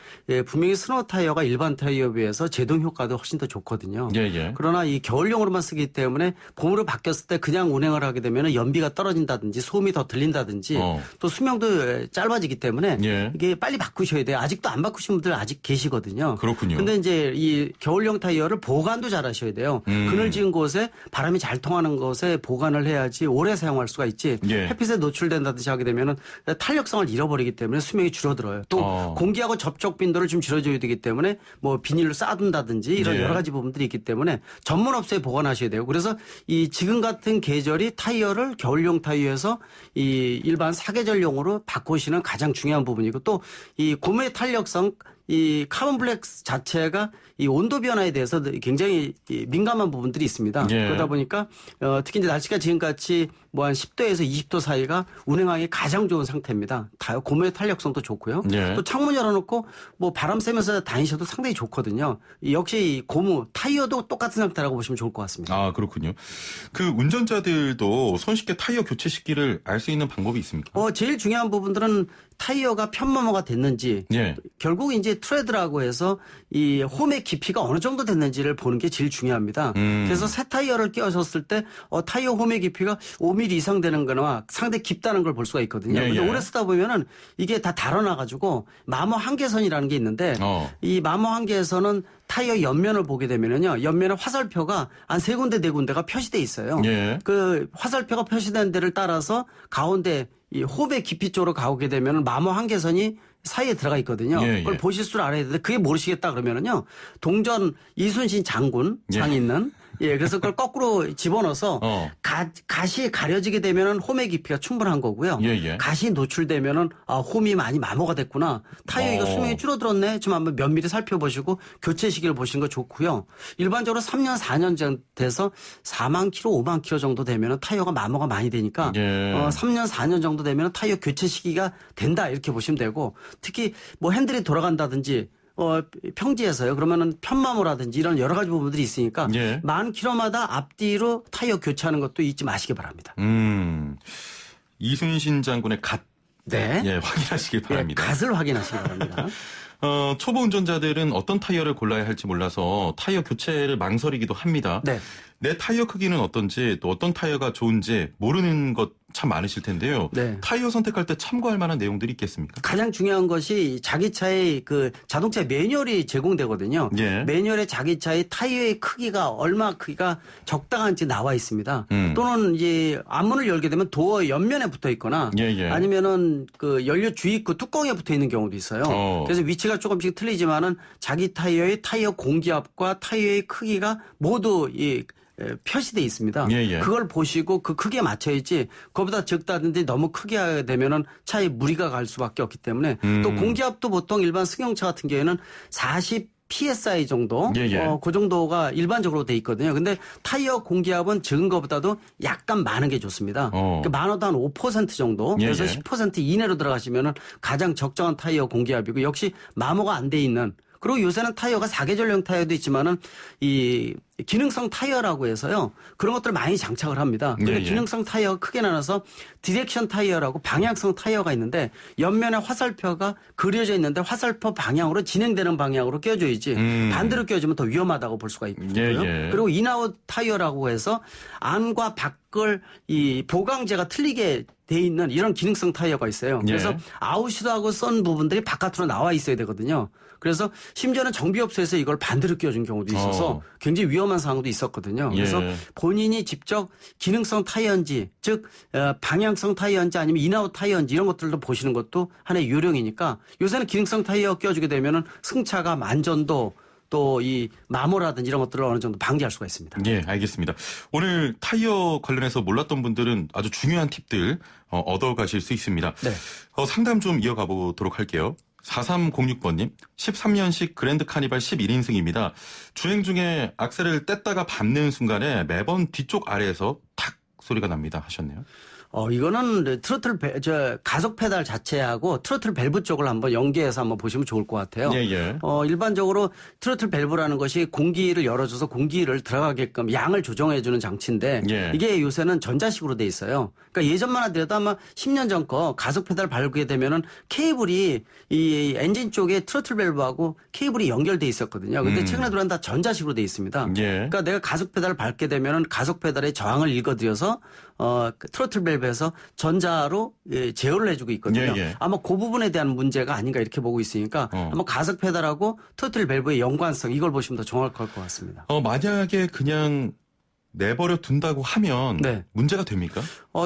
F: 분명히 스노우 타이어 타이어가 일반 타이어에 비해서 제동 효과도 훨씬 더 좋거든요.
A: 예.
F: 그러나 이 겨울용으로만 쓰기 때문에 봄으로 바뀌었을 때 그냥 운행을 하게 되면 연비가 떨어진다든지 소음이 더 들린다든지 또 수명도 짧아지기 때문에
A: 예.
F: 이게 빨리 바꾸셔야 돼요. 아직도 안 바꾸신 분들 아직 계시거든요.
A: 그렇군요.
F: 근데 이제 이 겨울용 타이어를 보관도 잘 하셔야 돼요. 그늘진 곳에 바람이 잘 통하는 곳에 보관을 해야지 오래 사용할 수가 있지.
A: 예.
F: 햇빛에 노출된다든지 하게 되면은 탄력성을 잃어버리기 때문에 수명이 줄어들어요. 또 공기하고 접촉 빈도를 좀 줄여줘야 되기 때문에 뭐 비닐로 쌓아둔다든지 이런
A: 예.
F: 여러 가지 부분들이 있기 때문에 전문 업소에 보관하셔야 돼요. 그래서 이 지금 같은 계절이 타이어를 겨울용 타이어에서 이 일반 사계절용으로 바꾸시는 가장 중요한 부분이고 또 이 고무의 탄력성 이 카본 블랙 자체가 이 온도 변화에 대해서 굉장히 민감한 부분들이 있습니다.
A: 예.
F: 그러다 보니까 특히 이제 날씨가 지금같이 뭐 한 10도에서 20도 사이가 운행하기 가장 좋은 상태입니다. 고무의 탄력성도 좋고요.
A: 예.
F: 또 창문 열어놓고 뭐 바람 쐬면서 다니셔도 상당히 좋거든요. 역시 고무 타이어도 똑같은 상태라고 보시면 좋을 것 같습니다.
A: 아, 그렇군요. 그 운전자들도 손쉽게 타이어 교체 시기를 알 수 있는 방법이 있습니까?
F: 제일 중요한 부분들은 타이어가 편마모가 됐는지
A: 예.
F: 결국 이제 트레드라고 해서 이 홈의 깊이가 어느 정도 됐는지를 보는 게 제일 중요합니다. 그래서 새 타이어를 끼우셨을 때 타이어 홈의 깊이가 5mm 이상 되는 거나 상당히 깊다는 걸 볼 수가 있거든요.
A: 예,
F: 근데
A: 예.
F: 오래 쓰다 보면은 이게 다 달아나가지고 마모 한계선이라는 게 있는데 이 마모 한계선은 타이어 옆면을 보게 되면은요, 옆면에 화살표가 한 3군데, 4군데가 표시돼 있어요.
A: 예.
F: 그 화살표가 표시된 데를 따라서 가운데 이 홈의 깊이 쪽으로 가오게 되면은 마모 한계선이 사이에 들어가 있거든요.
A: 예,
F: 그걸
A: 예.
F: 보실 줄 알아야 되는데 그게 모르시겠다 그러면은요, 동전 이순신 장군 상에 있는 그래서 그걸 거꾸로 집어넣어서 갓이 가려지게 되면은 홈의 깊이가 충분한 거고요.
A: 예.
F: 갓이 노출되면은 홈이 많이 마모가 됐구나. 타이어 이거 수명이 줄어들었네. 좀 한번 면밀히 살펴보시고 교체 시기를 보시는 거 좋고요. 일반적으로 3년, 4년 정도 돼서 4만 킬로, 5만 킬로 정도 되면은 타이어가 마모가 많이 되니까 3년, 4년 정도 되면은 타이어 교체 시기가 된다 이렇게 보시면 되고 특히 뭐 핸들이 돌아간다든지 평지에서요. 그러면은 편마모라든지 이런 여러 가지 부분들이 있으니까 만 킬로마다 앞뒤로 타이어 교체하는 것도 잊지 마시기 바랍니다.
A: 이순신 장군의 갓.
F: 네.
A: 예, 확인하시기 바랍니다.
F: 갓을 확인하시기 바랍니다.
A: 초보 운전자들은 어떤 타이어를 골라야 할지 몰라서 타이어 교체를 망설이기도 합니다.
F: 네.
A: 내 타이어 크기는 어떤지 또 어떤 타이어가 좋은지 모르는 것 참 많으실 텐데요.
F: 네.
A: 타이어 선택할 때 참고할 만한 내용들이 있겠습니까?
F: 가장 중요한 것이 자기 차의 그 자동차 매뉴얼이 제공되거든요.
A: 예.
F: 매뉴얼에 자기 차의 타이어의 크기가 얼마 크기가 적당한지 나와 있습니다. 또는 이제 앞문을 열게 되면 도어 옆면에 붙어 있거나 아니면은 그 연료 주입구 뚜껑에 붙어 있는 경우도 있어요. 그래서 위치가 조금씩 틀리지만은 자기 타이어의 타이어 공기압과 타이어의 크기가 모두 표시돼 있습니다. 그걸 보시고 그 크기에 맞춰야지 그보다 적다든지 너무 크게 하게 되면은 차에 무리가 갈 수밖에 없기 때문에 또 공기압도 보통 일반 승용차 같은 경우에는 40 PSI 정도, 그 정도가 일반적으로 돼 있거든요. 근데 타이어 공기압은 적은 것보다도 약간 많은 게 좋습니다. 그러니까 많아도 한 5% 정도, 그래서 10% 이내로 들어가시면은 가장 적정한 타이어 공기압이고 역시 마모가 안 돼 있는. 그리고 요새는 타이어가 사계절용 타이어도 있지만은 이 기능성 타이어라고 해서요. 그런 것들 많이 장착을 합니다. 근데 기능성 타이어가 크게 나눠서 디렉션 타이어라고 방향성 타이어가 있는데 옆면에 화살표가 그려져 있는데 화살표 방향으로 진행되는 방향으로 껴줘야지 반대로 껴주면 더 위험하다고 볼 수가 있고요. 그리고 인아웃 타이어라고 해서 안과 밖을 이 보강재가 틀리게 돼 있는 이런 기능성 타이어가 있어요. 그래서 아웃이도 하고 썬 부분들이 바깥으로 나와 있어야 되거든요. 그래서 심지어는 정비업소에서 이걸 반대로 끼워준 경우도 있어서 굉장히 위험한 상황도 있었거든요. 그래서 본인이 직접 기능성 타이어인지 즉 방향성 타이어인지 아니면 인아웃 타이어인지 이런 것들도 보시는 것도 하나의 요령이니까 요새는 기능성 타이어 끼워주게 되면은 승차가 만전도 또 이 마모라든지 이런 것들을 어느 정도 방지할 수가 있습니다.
A: 예, 알겠습니다. 오늘 타이어 관련해서 몰랐던 분들은 아주 중요한 팁들 얻어가실 수 있습니다.
F: 네.
A: 상담 좀 이어가 보도록 할게요. 4306번님, 13년식 그랜드 카니발 11인승입니다. 주행 중에 악셀을 뗐다가 밟는 순간에 매번 뒤쪽 아래에서 탁 소리가 납니다 하셨네요.
F: 이거는 가속 페달 자체하고 트로틀 밸브 쪽을 한번 연계해서 한번 보시면 좋을 것 같아요.
A: 예.
F: 일반적으로 트로틀 밸브라는 것이 공기를 열어줘서 공기를 들어가게끔 양을 조정해주는 장치인데
A: 예.
F: 이게 요새는 전자식으로 돼 있어요. 그러니까 예전만 하더라도 아마 10년 전 거 가속 페달 밟게 되면은 케이블이 이 엔진 쪽에 트로틀 밸브하고 케이블이 연결돼 있었거든요. 근데 최근에 들어온 다 전자식으로 돼 있습니다.
A: 예.
F: 그러니까 내가 가속 페달을 밟게 되면은 가속 페달의 저항을 읽어들여서 트로틀 밸브에서 전자로 제어를 해주고 있거든요.
A: 예.
F: 아마 그 부분에 대한 문제가 아닌가 이렇게 보고 있으니까 아마 가속 페달하고 트로틀 밸브의 연관성 이걸 보시면 더 정확할 것 같습니다.
A: 만약에 그냥 내버려 둔다고 하면
F: 네.
A: 문제가 됩니까?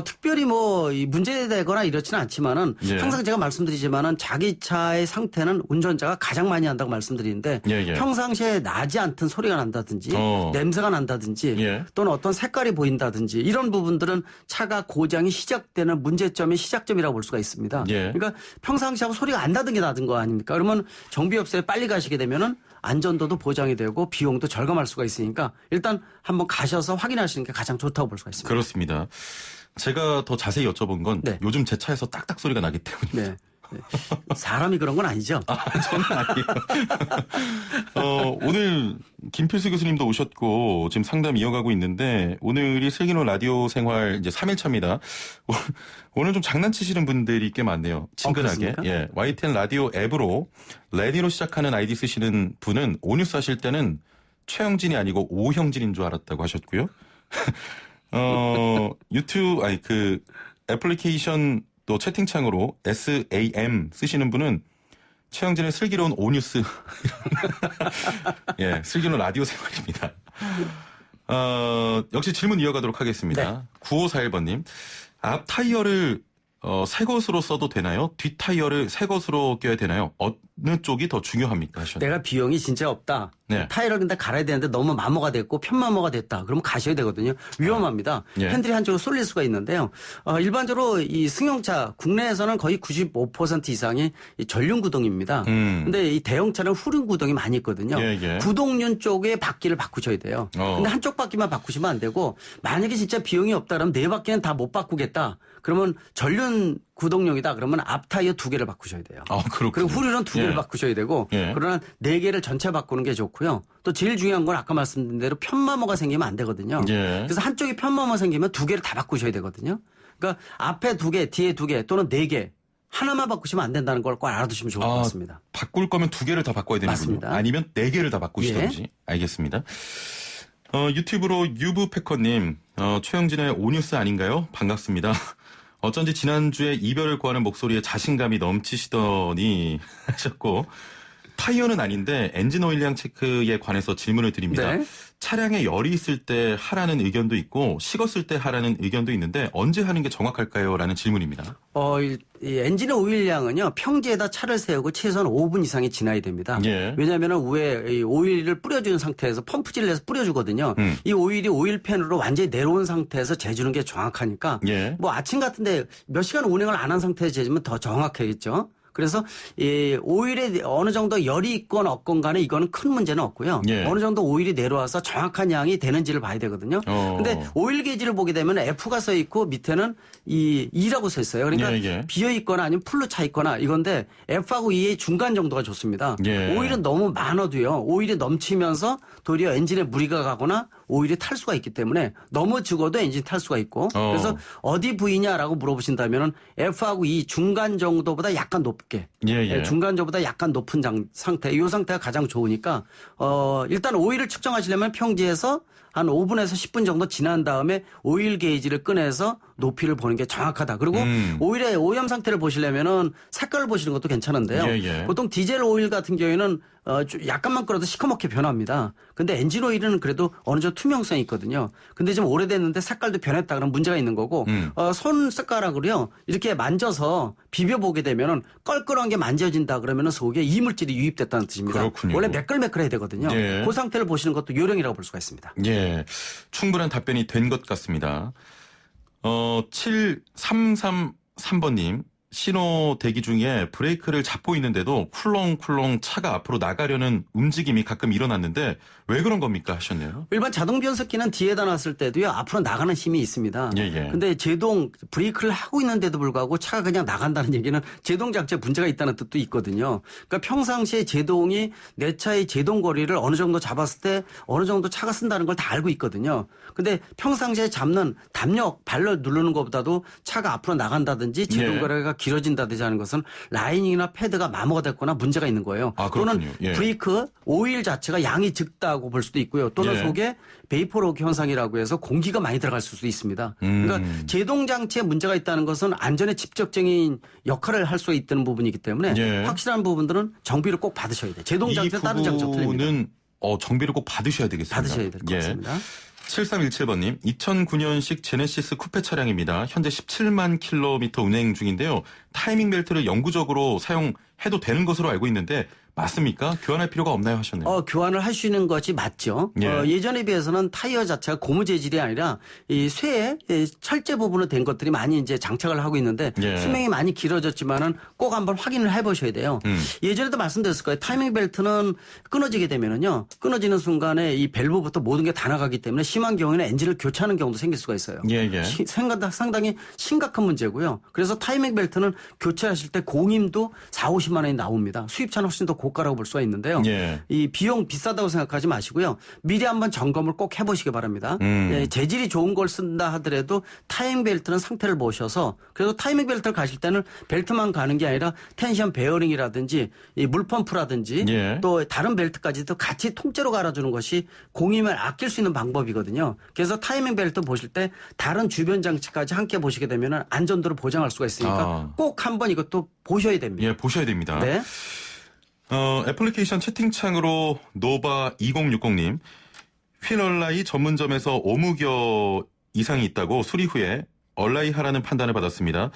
F: 특별히 문제되거나 이렇지는 않지만은
A: 예.
F: 항상 제가 말씀드리지만은 자기 차의 상태는 운전자가 가장 많이 한다고 말씀드리는데
A: 예.
F: 평상시에 나지 않던 소리가 난다든지 냄새가 난다든지
A: 예.
F: 또는 어떤 색깔이 보인다든지 이런 부분들은 차가 고장이 시작되는 문제점의 시작점이라고 볼 수가 있습니다.
A: 예.
F: 그러니까 평상시하고 소리가 안 나던 게 나던 거 아닙니까? 그러면 정비업소에 빨리 가시게 되면은 안전도도 보장이 되고 비용도 절감할 수가 있으니까 일단 한번 가셔서 확인하시는 게 가장 좋다고 볼 수가 있습니다.
A: 그렇습니다. 제가 더 자세히 여쭤본 건
F: 네.
A: 요즘 제 차에서 딱딱 소리가 나기 때문입니다.
F: 네. 사람이 그런 건 아니죠.
A: 저는 아니에요. 오늘 김필수 교수님도 오셨고 지금 상담 이어가고 있는데 오늘이 슬기로운 라디오 생활 이제 3일차입니다. 오늘 좀 장난치시는 분들이 꽤 많네요. 친근하게. 예. YTN 라디오 앱으로 레디로 시작하는 아이디 쓰시는 분은 오뉴스 하실 때는 최영진이 아니고 오형진인 줄 알았다고 하셨고요. 유튜브 애플리케이션 또 채팅창으로 SAM 쓰시는 분은 최영진의 슬기로운 오뉴스. 예, 슬기로운 라디오 생활입니다. 역시 질문 이어가도록 하겠습니다.
F: 네.
A: 9541번님. 앞 타이어를 새 것으로 써도 되나요? 뒷 타이어를 새 것으로 껴야 되나요? 어느 쪽이 더 중요합니까? 하셨네요.
F: 내가 비용이 진짜 없다.
A: 네.
F: 타이어를 근데 갈아야 되는데 너무 마모가 됐고 편마모가 됐다. 그러면 가셔야 되거든요. 위험합니다.
A: 예.
F: 핸들이 한쪽으로 쏠릴 수가 있는데요. 일반적으로 이 승용차 국내에서는 거의 95% 이상이 이 전륜 구동입니다. 근데 이 대형차는 후륜 구동이 많이 있거든요.
A: 예.
F: 구동륜 쪽에 바퀴를 바꾸셔야 돼요. 근데 한쪽 바퀴만 바꾸시면 안 되고 만약에 진짜 비용이 없다 그러면 네 바퀴는 다 못 바꾸겠다. 그러면 전륜 구동용이다. 그러면 앞 타이어 2개를 바꾸셔야 돼요.
A: 그렇군요.
F: 그리고 후륜은 2개를
A: 예.
F: 바꾸셔야 되고
A: 예.
F: 그러나 4개를 전체 바꾸는 게 좋고요. 또 제일 중요한 건 아까 말씀드린 대로 편마모가 생기면 안 되거든요.
A: 예.
F: 그래서 한쪽이 편마모 생기면 2개를 다 바꾸셔야 되거든요. 그러니까 앞에 2개, 뒤에 2개 또는 4개 하나만 바꾸시면 안 된다는 걸 꼭 알아두시면 좋을 것 같습니다.
A: 바꿀 거면 2개를 다 바꿔야 되는군요.
F: 맞습니다.
A: 아니면 4개를 다 바꾸시던지.
F: 예.
A: 알겠습니다. 유튜브로 유부패커님, 최영진의 오뉴스 아닌가요? 반갑습니다. 어쩐지 지난주에 이별을 구하는 목소리에 자신감이 넘치시더니 하셨고 타이어는 아닌데 엔진 오일량 체크에 관해서 질문을 드립니다.
F: 네.
A: 차량에 열이 있을 때 하라는 의견도 있고 식었을 때 하라는 의견도 있는데 언제 하는 게 정확할까요? 라는 질문입니다.
F: 이 엔진의 오일량은요. 평지에다 차를 세우고 최소한 5분 이상이 지나야 됩니다.
A: 예.
F: 왜냐하면 위에 이 오일을 뿌려주는 상태에서 펌프질을 해서 뿌려주거든요. 이 오일이 오일팬으로 완전히 내려온 상태에서 재주는 게 정확하니까
A: 예.
F: 아침 같은데 몇 시간 운행을 안 한 상태에서 재주면 더 정확하겠죠. 그래서 이 오일에 어느 정도 열이 있건 없건 간에 이거는 큰 문제는 없고요.
A: 예.
F: 어느 정도 오일이 내려와서 정확한 양이 되는지를 봐야 되거든요. 근데 오일 게이지를 보게 되면 F가 써 있고 밑에는 이 E라고 써 있어요. 그러니까
A: 예.
F: 비어 있거나 아니면 풀로 차 있거나 이건데 F하고 E의 중간 정도가 좋습니다.
A: 예.
F: 오일은 너무 많아도요. 오일이 넘치면서 도리어 엔진에 무리가 가거나 오일이 탈 수가 있기 때문에 너무 적어도 엔진이 탈 수가 있고 그래서 어디 부위냐라고 물어보신다면은 F하고 E 중간 정도보다 약간 높게
A: 예.
F: 중간 정도보다 약간 높은 상태 이 상태가 가장 좋으니까 일단 오일을 측정하시려면 평지에서 한 5분에서 10분 정도 지난 다음에 오일 게이지를 꺼내서 높이를 보는 게 정확하다. 그리고 오일의 오염 상태를 보시려면은 색깔을 보시는 것도 괜찮은데요.
A: 예.
F: 보통 디젤 오일 같은 경우에는 약간만 끓어도 시커멓게 변합니다. 근데 엔진 오일은 그래도 어느 정도 투명성이 있거든요. 근데 좀 오래됐는데 색깔도 변했다 그러면 문제가 있는 거고 손 숟가락으로요 이렇게 만져서 비벼보게 되면은 껄끄러운 게 만져진다 그러면은 속에 이물질이 유입됐다는 뜻입니다.
A: 그렇군요.
F: 원래 매끌매끌해야 되거든요.
A: 예.
F: 그 상태를 보시는 것도 요령이라고 볼 수가 있습니다.
A: 예. 충분한 답변이 된 것 같습니다. 7333번님. 신호 대기 중에 브레이크를 잡고 있는데도 쿨렁쿨렁 차가 앞으로 나가려는 움직임이 가끔 일어났는데 왜 그런 겁니까 하셨네요.
F: 일반 자동 변속기는 뒤에다 놨을 때도요. 앞으로 나가는 힘이 있습니다. 근데 제동 브레이크를 하고 있는데도 불구하고 차가 그냥 나간다는 얘기는 제동 자체에 문제가 있다는 뜻도 있거든요. 그러니까 평상시에 제동이 내 차의 제동 거리를 어느 정도 잡았을 때 어느 정도 차가 쓴다는 걸 다 알고 있거든요. 근데 평상시에 잡는 담력 발을 누르는 것보다도 차가 앞으로 나간다든지 제동 거리가 길어진다든지 하는 것은 라이닝이나 패드가 마모가 됐거나 문제가 있는 거예요. 또는 브레이크 오일 자체가 양이 적다고 볼 수도 있고요. 또는 속에 베이퍼로그 현상이라고 해서 공기가 많이 들어갈 수도 있습니다. 그러니까 제동 장치에 문제가 있다는 것은 안전에 직접적인 역할을 할 수 있다는 부분이기 때문에 확실한 부분들은 정비를 꼭 받으셔야 돼요. 제동 장치는 다른 장치가 틀립니다.
A: 정비를 꼭 받으셔야 되겠습니다.
F: 받으셔야 될 것 같습니다.
A: 7317번님, 2009년식 제네시스 쿠페 차량입니다. 현재 17만 킬로미터 운행 중인데요. 타이밍 벨트를 영구적으로 사용해도 되는 것으로 알고 있는데 맞습니까? 교환할 필요가 없나요 하셨네요.
F: 교환을 하시는 것이 맞죠. 예전에 비해서는 타이어 자체가 고무 재질이 아니라 이 쇠 철제 부분으로 된 것들이 많이 이제 장착을 하고 있는데 수명이 많이 길어졌지만은 꼭 한번 확인을 해보셔야 돼요. 예전에도 말씀드렸을 거예요. 타이밍 벨트는 끊어지게 되면은요, 끊어지는 순간에 이 밸브부터 모든 게 다 나가기 때문에 심한 경우에는 엔진을 교체하는 경우도 생길 수가 있어요. 상당히 심각한 문제고요. 그래서 타이밍 벨트는 교체하실 때 공임도 40-50만 원이 나옵니다. 수입차는 훨씬 더 고가라고 볼 수가 있는데요. 이 비용 비싸다고 생각하지 마시고요. 미리 한번 점검을 꼭 해보시기 바랍니다. 재질이 좋은 걸 쓴다 하더라도 타이밍 벨트는 상태를 보셔서, 그래서 타이밍 벨트를 가실 때는 벨트만 가는 게 아니라 텐션 베어링이라든지 이 물펌프라든지 또 다른 벨트까지도 같이 통째로 갈아주는 것이 공임을 아낄 수 있는 방법이거든요. 그래서 타이밍 벨트 보실 때 다른 주변 장치까지 함께 보시게 되면 안전도를 보장할 수가 있으니까 꼭 한번 이것도 보셔야 됩니다.
A: 보셔야 됩니다. 애플리케이션 채팅창으로 노바2060님, 휠 얼라이 전문점에서 오무겨 이상이 있다고 수리 후에 얼라이 하라는 판단을 받았습니다.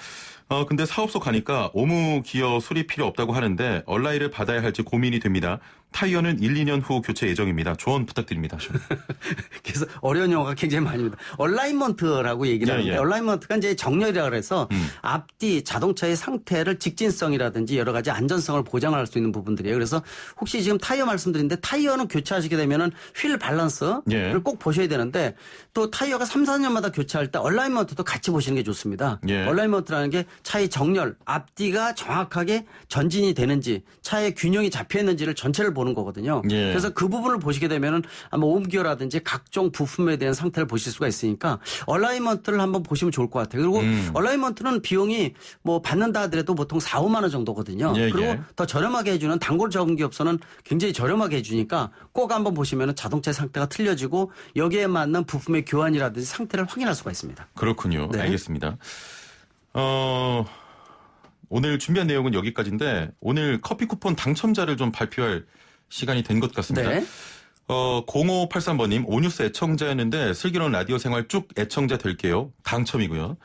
A: 근데 사업소 가니까 오무기어 수리 필요 없다고 하는데 얼라이를 받아야 할지 고민이 됩니다. 타이어는 1, 2년 후 교체 예정입니다. 조언 부탁드립니다.
F: 그래서 어려운 용어가 굉장히 많습니다. 얼라이먼트라고 얘기를 하는데 얼라이먼트가 이제 정렬이라고 해서 앞뒤 자동차의 상태를 직진성이라든지 여러 가지 안전성을 보장할 수 있는 부분들이에요. 그래서 혹시 지금 타이어 말씀드린데 타이어는 교체하시게 되면은 휠 밸런스를 꼭 보셔야 되는데 또 타이어가 3, 4년마다 교체할 때 얼라이먼트도 같이 보시는 게 좋습니다. 얼라이먼트라는 게 차의 정렬, 앞뒤가 정확하게 전진이 되는지 차의 균형이 잡혀 있는지를 전체를 보는 거거든요. 그래서 그 부분을 보시게 되면은 아마 홈기어라든지 각종 부품에 대한 상태를 보실 수가 있으니까 얼라이먼트를 한번 보시면 좋을 것 같아요. 그리고 얼라이먼트는 비용이 뭐 받는다 하더라도 보통 4, 5만 원 정도거든요. 그리고 더 저렴하게 해주는 단골 전기업소는 굉장히 저렴하게 해주니까 꼭 한번 보시면은 자동차의 상태가 틀려지고 여기에 맞는 부품의 교환이라든지 상태를 확인할 수가 있습니다.
A: 그렇군요. 알겠습니다. 오늘 준비한 내용은 여기까지인데 오늘 커피 쿠폰 당첨자를 좀 발표할 시간이 된 것 같습니다. 0583번님, 오뉴스 애청자였는데 슬기로운 라디오 생활 쭉 애청자 될게요. 당첨이고요.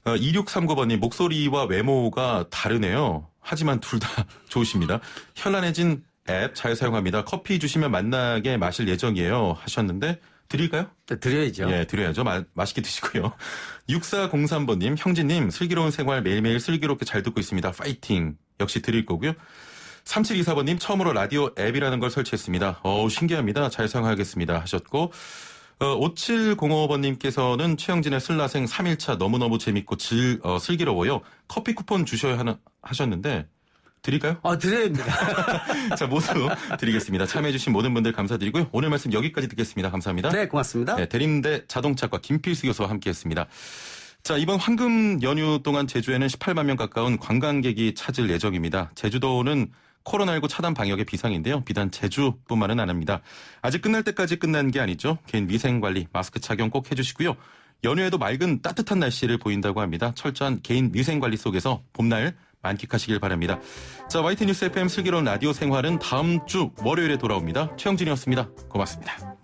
A: 2639번님, 목소리와 외모가 다르네요. 하지만 둘 다 좋으십니다. 현란해진 앱 잘 사용합니다. 커피 주시면 만나게 마실 예정이에요. 하셨는데 드릴까요?
F: 네, 드려야죠.
A: 드려야죠. 맛있게 드시고요. 6403번님, 형제님, 슬기로운 생활 매일매일 슬기롭게 잘 듣고 있습니다. 파이팅. 역시 드릴 거고요. 3724번님, 처음으로 라디오 앱이라는 걸 설치했습니다. 신기합니다. 잘 사용하겠습니다. 하셨고, 5705번님께서는 최영진의 슬라생 3일차 너무너무 재밌고 슬기로워요. 커피 쿠폰 주셔야 하셨는데, 드릴까요?
F: 드려야 됩니다.
A: 자, 모두 드리겠습니다. 참여해주신 모든 분들 감사드리고요. 오늘 말씀 여기까지 듣겠습니다. 감사합니다.
F: 네, 고맙습니다.
A: 대림대 자동차과 김필수 교수와 함께했습니다. 자, 이번 황금 연휴 동안 제주에는 18만 명 가까운 관광객이 찾을 예정입니다. 제주도는 코로나19 차단 방역의 비상인데요. 비단 제주뿐만은 아닙니다. 아직 끝날 때까지 끝난 게 아니죠. 개인 위생관리, 마스크 착용 꼭 해주시고요. 연휴에도 맑은 따뜻한 날씨를 보인다고 합니다. 철저한 개인 위생관리 속에서 봄날 만끽하시길 바랍니다. 자, YTN 뉴스 FM 슬기로운 라디오 생활은 다음 주 월요일에 돌아옵니다. 최영진이었습니다. 고맙습니다.